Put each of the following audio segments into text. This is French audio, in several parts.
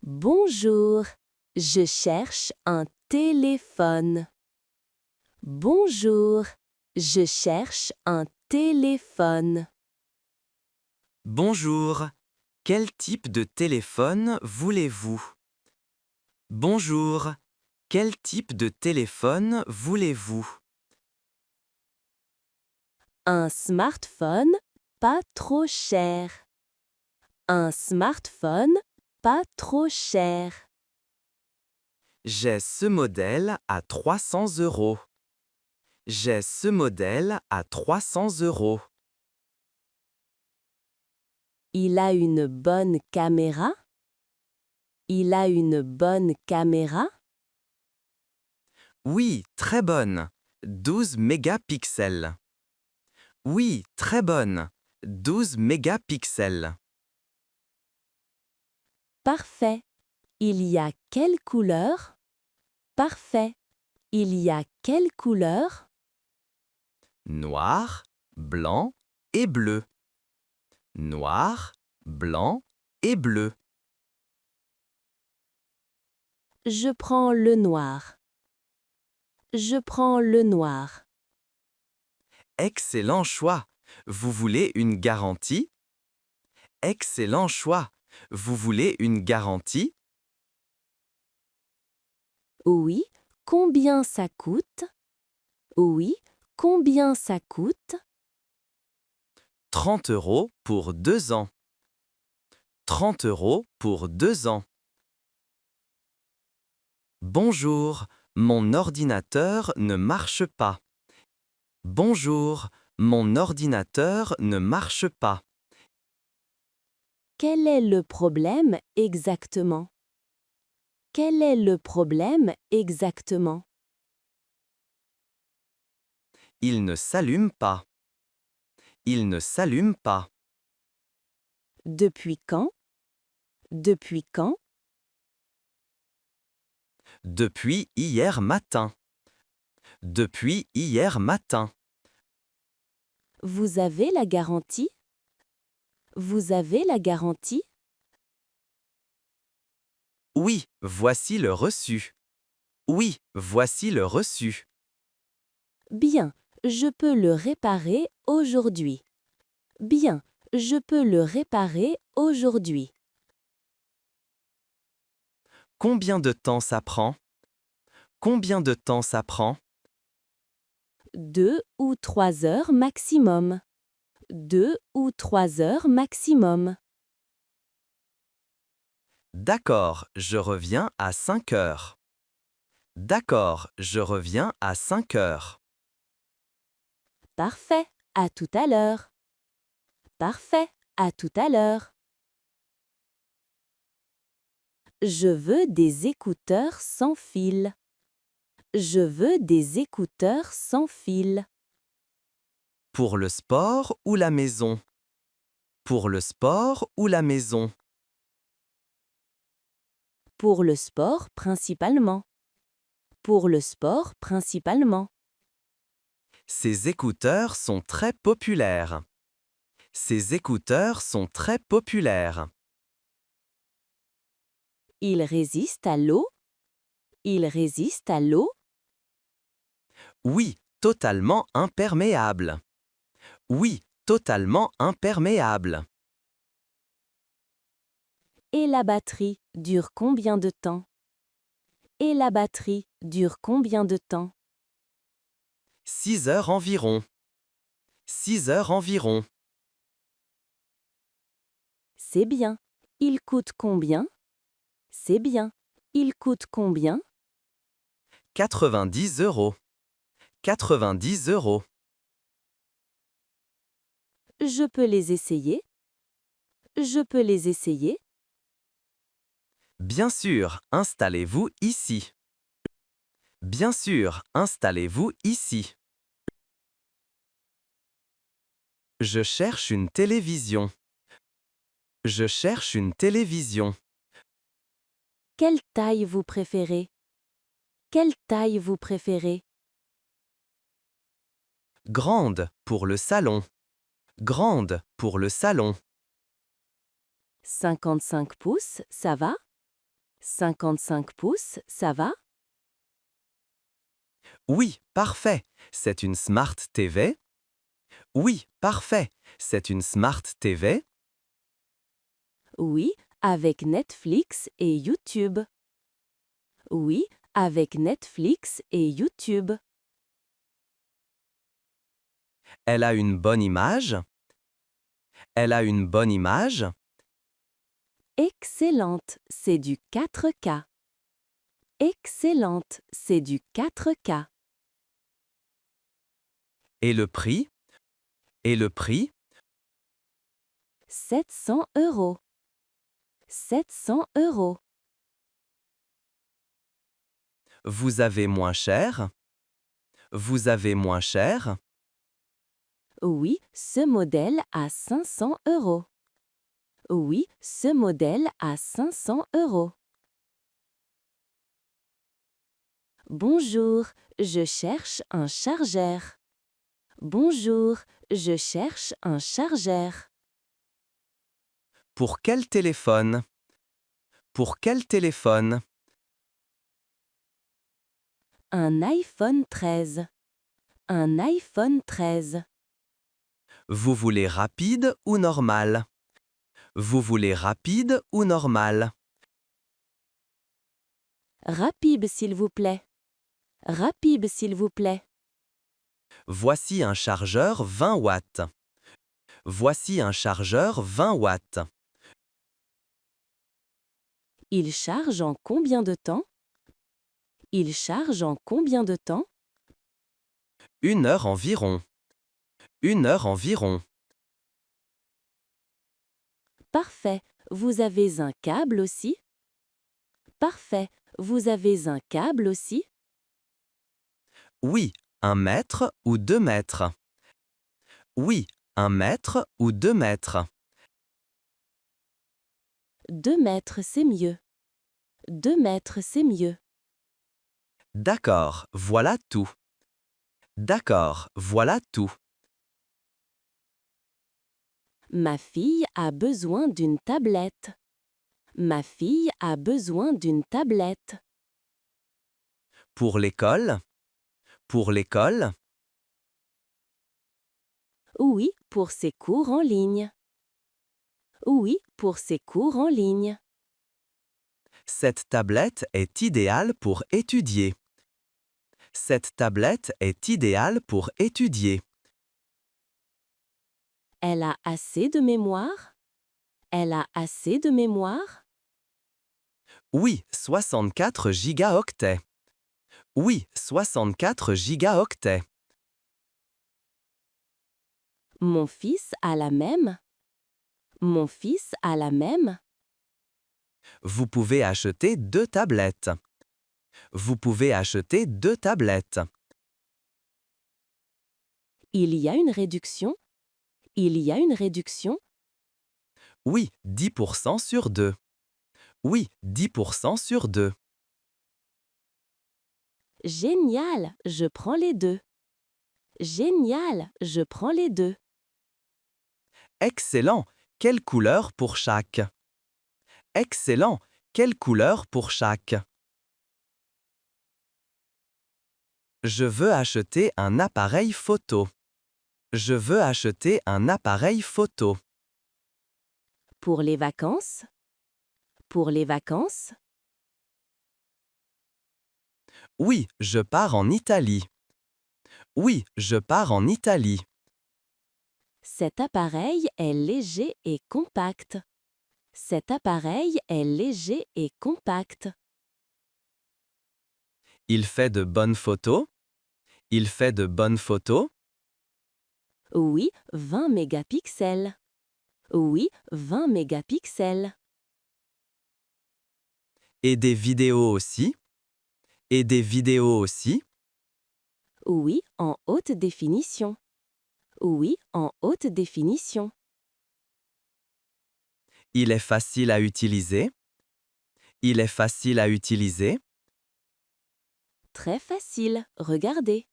Bonjour, je cherche un téléphone. Bonjour, je cherche un téléphone. Bonjour, quel type de téléphone voulez-vous? Bonjour, quel type de téléphone voulez-vous? Un smartphone pas trop cher. Un smartphone pas trop cher. J'ai ce modèle à 300 €. J'ai ce modèle à 300 €. Il a une bonne caméra? Il a une bonne caméra? Oui, très bonne. 12 mégapixels. Oui, très bonne. 12 mégapixels. Parfait. Il y a quelle couleur? Parfait. Il y a quelle couleur? Noir, blanc et bleu. Noir, blanc et bleu. Je prends le noir. Je prends le noir. Excellent choix. Vous voulez une garantie? Excellent choix. Vous voulez une garantie? Oui, combien ça coûte? Oui, combien ça coûte? 30 € pour 2 ans. 30 € pour 2 ans. Bonjour, mon ordinateur ne marche pas. Bonjour, mon ordinateur ne marche pas. Quel est le problème exactement? Quel est le problème exactement? Il ne s'allume pas. Il ne s'allume pas. Depuis quand? Depuis quand? Depuis hier matin. Depuis hier matin. Vous avez la garantie? Vous avez la garantie? Oui, voici le reçu. Oui, voici le reçu. Bien, je peux le réparer aujourd'hui. Bien, je peux le réparer aujourd'hui. Combien de temps ça prend? Combien de temps ça prend? 2 ou 3 heures maximum. 2 ou 3 heures maximum. D'accord, je reviens à 5 heures. D'accord, je reviens à 5 heures. Parfait, à tout à l'heure. Parfait, à tout à l'heure. Je veux des écouteurs sans fil. Je veux des écouteurs sans fil. Pour le sport ou la maison? Pour le sport ou la maison? Pour le sport principalement. Pour le sport principalement. Ces écouteurs sont très populaires. Ces écouteurs sont très populaires. Ils résistent à l'eau? Ils résistent à l'eau? Oui, totalement imperméables. Oui, totalement imperméables. Et la batterie dure combien de temps? Et la batterie dure combien de temps? 6 heures environ. 6 heures environ. C'est bien. Il coûte combien? C'est bien. Il coûte combien? 90 €. 90 €. Je peux les essayer? Je peux les essayer? Bien sûr, installez-vous ici. Bien sûr, installez-vous ici. Je cherche une télévision. Je cherche une télévision. Quelle taille vous préférez? Quelle taille vous préférez? Grande pour le salon. Grande pour le salon. 55 pouces, ça va? 55 pouces, ça va? Oui, parfait. C'est une Smart TV. Oui, parfait. C'est une Smart TV. Oui, avec Netflix et YouTube. Oui, avec Netflix et YouTube. Elle a une bonne image. Elle a une bonne image. Excellente, c'est du 4K. Excellente, c'est du 4K. Et le prix? Et le prix? 700 euros. 700 euros. Vous avez moins cher? Vous avez moins cher? Oui, ce modèle a 500 euros. Oui, ce modèle a 500 euros. Bonjour, je cherche un chargeur. Bonjour, je cherche un chargeur. Pour quel téléphone? Pour quel téléphone? Un iPhone 13. Un iPhone 13. Vous voulez rapide ou normal? Vous voulez rapide ou normal? Rapide, s'il vous plaît. Rapide, s'il vous plaît. Voici un chargeur 20 watts. Voici un chargeur 20 watts. Il charge en combien de temps? Il charge en combien de temps? 1 heure environ. 1 heure environ. Parfait. Vous avez un câble aussi? Parfait. Vous avez un câble aussi? Oui, 1 mètre ou 2 mètres. Oui, 1 mètre ou 2 mètres. 2 mètres, c'est mieux. 2 mètres, c'est mieux. D'accord, voilà tout. D'accord, voilà tout. Ma fille a besoin d'une tablette. Ma fille a besoin d'une tablette. Pour l'école? Pour l'école? Oui, pour ses cours en ligne. Oui, pour ses cours en ligne. Cette tablette est idéale pour étudier. Cette tablette est idéale pour étudier. Elle a assez de mémoire? Elle a assez de mémoire? Oui, 64 gigaoctets. Oui, 64 gigaoctets. Mon fils a la même? Mon fils a la même? Vous pouvez acheter 2 tablettes. Vous pouvez acheter 2 tablettes. Il y a une réduction? Il y a une réduction? Oui, 10% sur 2. Oui, 10% sur 2. Génial, je prends les deux. Génial, je prends les deux. Excellent! Quelle couleur pour chaque? Excellent! Quelle couleur pour chaque? Je veux acheter un appareil photo. Je veux acheter un appareil photo. Pour les vacances? Pour les vacances? Oui, je pars en Italie. Oui, je pars en Italie. Cet appareil est léger et compact. Cet appareil est léger et compact. Il fait de bonnes photos? Il fait de bonnes photos? Oui, 20 mégapixels. Oui, 20 mégapixels. Et des vidéos aussi? Et des vidéos aussi? Oui, en haute définition. Oui, en haute définition. Il est facile à utiliser? Il est facile à utiliser? Très facile, regardez.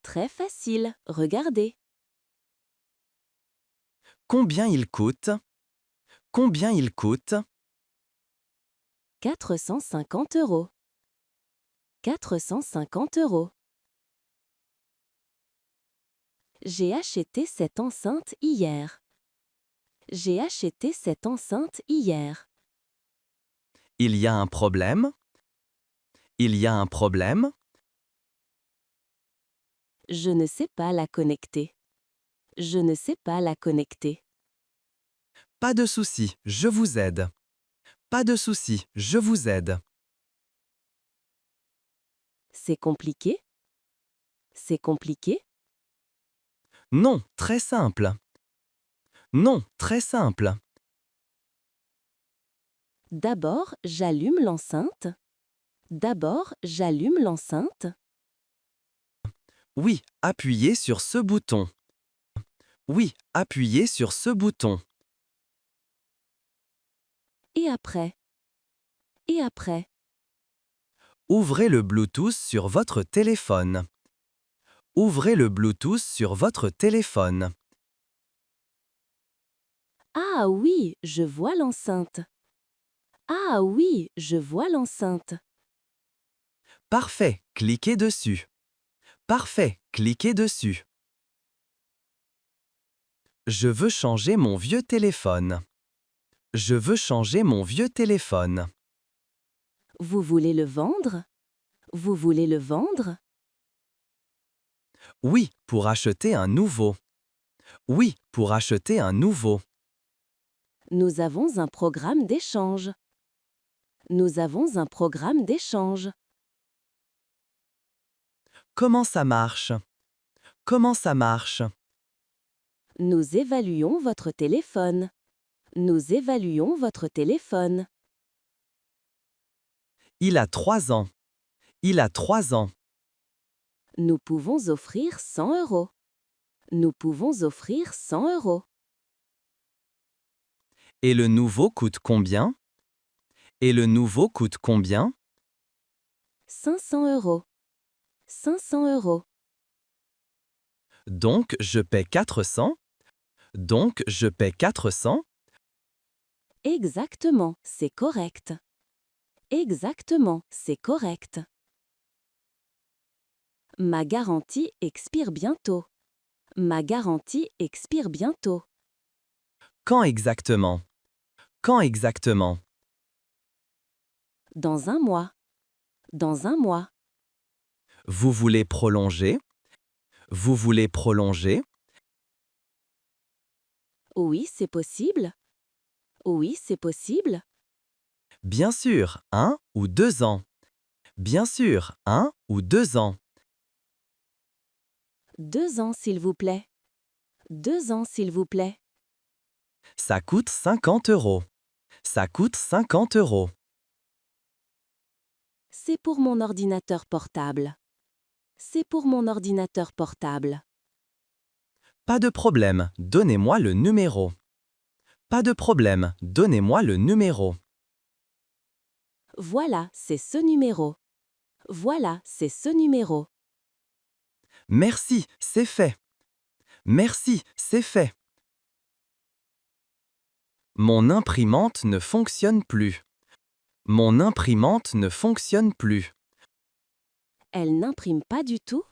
Très facile, regardez. Combien il coûte? Combien il coûte? 450 €. 450 €. J'ai acheté cette enceinte hier. J'ai acheté cette enceinte hier. Il y a un problème? Il y a un problème? Je ne sais pas la connecter. Je ne sais pas la connecter. Pas de souci, je vous aide. Pas de souci, je vous aide. C'est compliqué? C'est compliqué? Non, très simple. Non, très simple. D'abord, j'allume l'enceinte. D'abord, j'allume l'enceinte. Oui, appuyez sur ce bouton. Oui, appuyez sur ce bouton. Et après? Et après? Ouvrez le Bluetooth sur votre téléphone. Ouvrez le Bluetooth sur votre téléphone. Ah oui, je vois l'enceinte. Ah oui, je vois l'enceinte. Parfait, cliquez dessus. Parfait, cliquez dessus. Je veux changer mon vieux téléphone. Je veux changer mon vieux téléphone. Vous voulez le vendre? Vous voulez le vendre? Oui, pour acheter un nouveau. Oui, pour acheter un nouveau. Nous avons un programme d'échange. Nous avons un programme d'échange. Comment ça marche? Comment ça marche? Nous évaluons votre téléphone. Nous évaluons votre téléphone. Il a 3 ans. Il a 3 ans. Nous pouvons offrir 100 €. Nous pouvons offrir 100 €. Et le nouveau coûte combien? Et le nouveau coûte combien? 500 €. 500 €. Donc je paie 400? Donc je paie 400? Exactement, c'est correct. Exactement, c'est correct. Ma garantie expire bientôt. Ma garantie expire bientôt. Quand exactement? Quand exactement? Dans un mois. Dans un mois. Vous voulez prolonger? Vous voulez prolonger? Oui, c'est possible. Oui, c'est possible. Bien sûr, 1 ou 2 ans. Bien sûr, 1 ou 2 ans. 2 ans, s'il vous plaît. 2 ans, s'il vous plaît. Ça coûte 50 €. Ça coûte 50 €. C'est pour mon ordinateur portable. C'est pour mon ordinateur portable. Pas de problème, donnez-moi le numéro. Pas de problème, donnez-moi le numéro. Voilà, c'est ce numéro. Voilà, c'est ce numéro. Merci, c'est fait. Merci, c'est fait. Mon imprimante ne fonctionne plus. Mon imprimante ne fonctionne plus. Elle n'imprime pas du tout?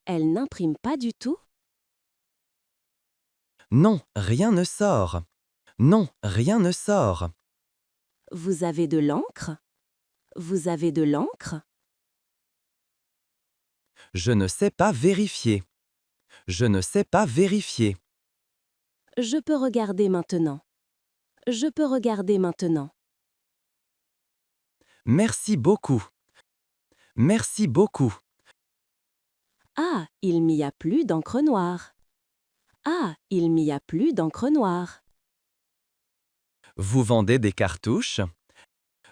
Elle n'imprime pas du tout? Non, rien ne sort. Non, rien ne sort. Vous avez de l'encre? Vous avez de l'encre? Je ne sais pas vérifier. Je ne sais pas vérifier. Je peux regarder maintenant. Je peux regarder maintenant. Merci beaucoup. Merci beaucoup. Ah, il n'y a plus d'encre noire. Ah, il n'y a plus d'encre noire. Vous vendez des cartouches?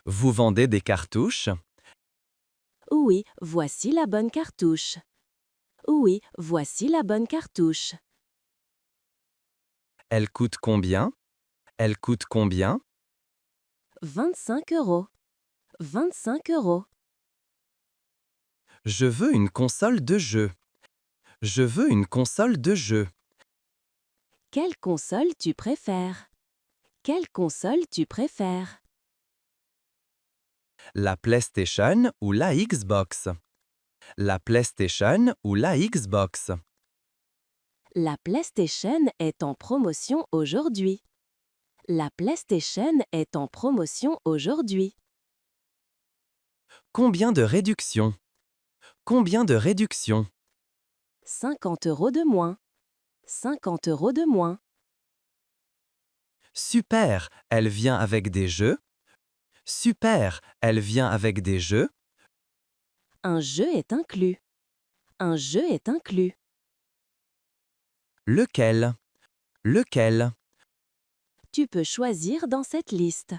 Vous vendez des cartouches? Oui, voici la bonne cartouche. Oui, voici la bonne cartouche. Elle coûte combien? Elle coûte combien? 25 €. 25 €. Je veux une console de jeu. Je veux une console de jeu. Quelle console tu préfères? Quelle console tu préfères? La PlayStation ou la Xbox? La PlayStation ou la Xbox? La PlayStation est en promotion aujourd'hui. La PlayStation est en promotion aujourd'hui. Combien de réduction? Combien de réduction? 50 € de moins. 50 € de moins. Super, elle vient avec des jeux. Super, elle vient avec des jeux. Un jeu est inclus. Un jeu est inclus. Lequel? Lequel? Tu peux choisir dans cette liste.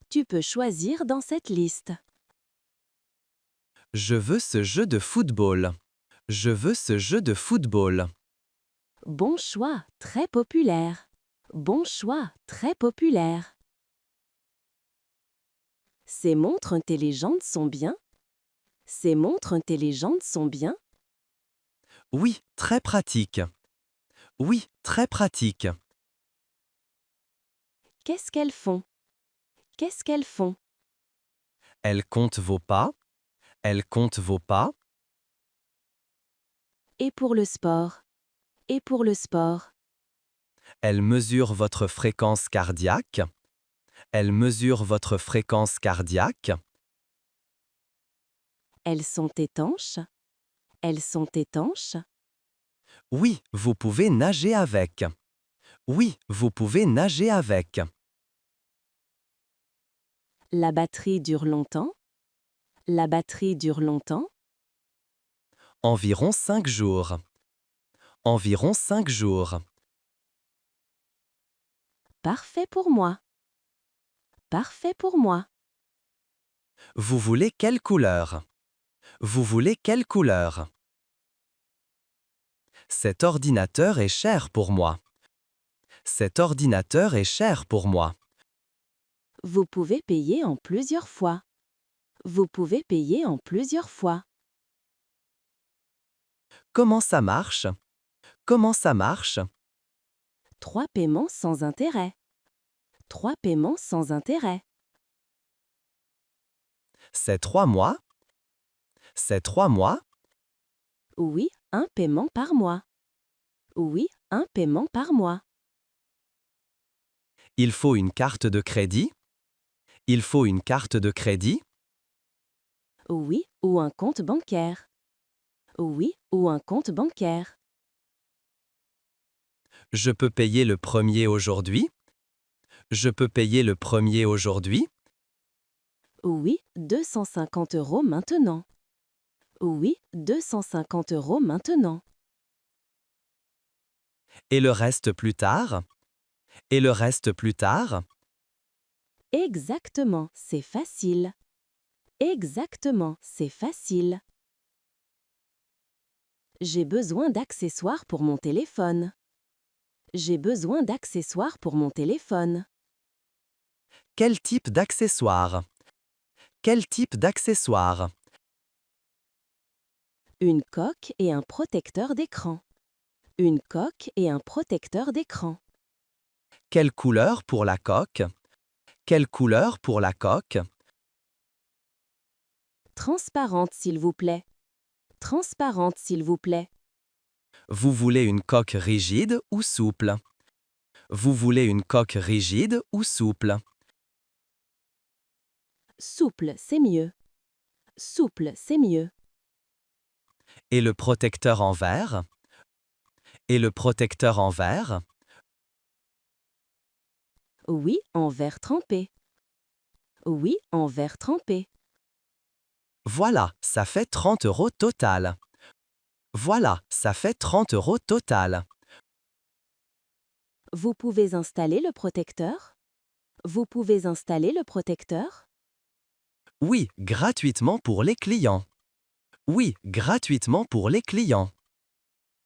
Tu peux choisir dans cette liste. Je veux ce jeu de football. Je veux ce jeu de football. Bon choix, très populaire. Bon choix, très populaire. Ces montres intelligentes sont bien? Ces montres intelligentes sont bien? Oui, très pratique. Oui, très pratique. Qu'est-ce qu'elles font? Qu'est-ce qu'elles font? Elle compte vos pas. Elle compte vos pas. Et pour le sport? Et pour le sport? Elle mesure votre fréquence cardiaque. Elle mesure votre fréquence cardiaque. Elles sont étanches? Elles sont étanches? Oui, vous pouvez nager avec. Oui, vous pouvez nager avec. La batterie dure longtemps? La batterie dure longtemps? Environ 5 jours. Environ 5 jours. Parfait pour moi. Parfait pour moi. Vous voulez quelle couleur? Vous voulez quelle couleur? Cet ordinateur est cher pour moi. Cet ordinateur est cher pour moi. Vous pouvez payer en plusieurs fois. Vous pouvez payer en plusieurs fois. Comment ça marche? Comment ça marche? 3 paiements sans intérêt. 3 paiements sans intérêt. C'est 3 mois? C'est 3 mois? Oui, un paiement par mois. Oui, un paiement par mois. Il faut une carte de crédit? Il faut une carte de crédit? Oui, ou un compte bancaire. Oui, ou un compte bancaire. Je peux payer le premier aujourd'hui? Je peux payer le premier aujourd'hui? Oui, 250 € maintenant. Oui, 250 € maintenant. Et le reste plus tard? Et le reste plus tard? Exactement, c'est facile. Exactement, c'est facile. J'ai besoin d'accessoires pour mon téléphone. J'ai besoin d'accessoires pour mon téléphone. Quel type d'accessoire? Quel type d'accessoire? Une coque et un protecteur d'écran. Une coque et un protecteur d'écran. Quelle couleur pour la coque? Quelle couleur pour la coque? Transparente, s'il vous plaît. Transparente, s'il vous plaît. Vous voulez une coque rigide ou souple? Vous voulez une coque rigide ou souple? Souple, c'est mieux. Souple, c'est mieux. Et le protecteur en verre? Et le protecteur en verre? Oui, en verre trempé. Oui, en verre trempé. Voilà, ça fait 30 € total. Voilà, ça fait 30 € total. Vous pouvez installer le protecteur? Vous pouvez installer le protecteur? Oui, gratuitement pour les clients. Oui, gratuitement pour les clients.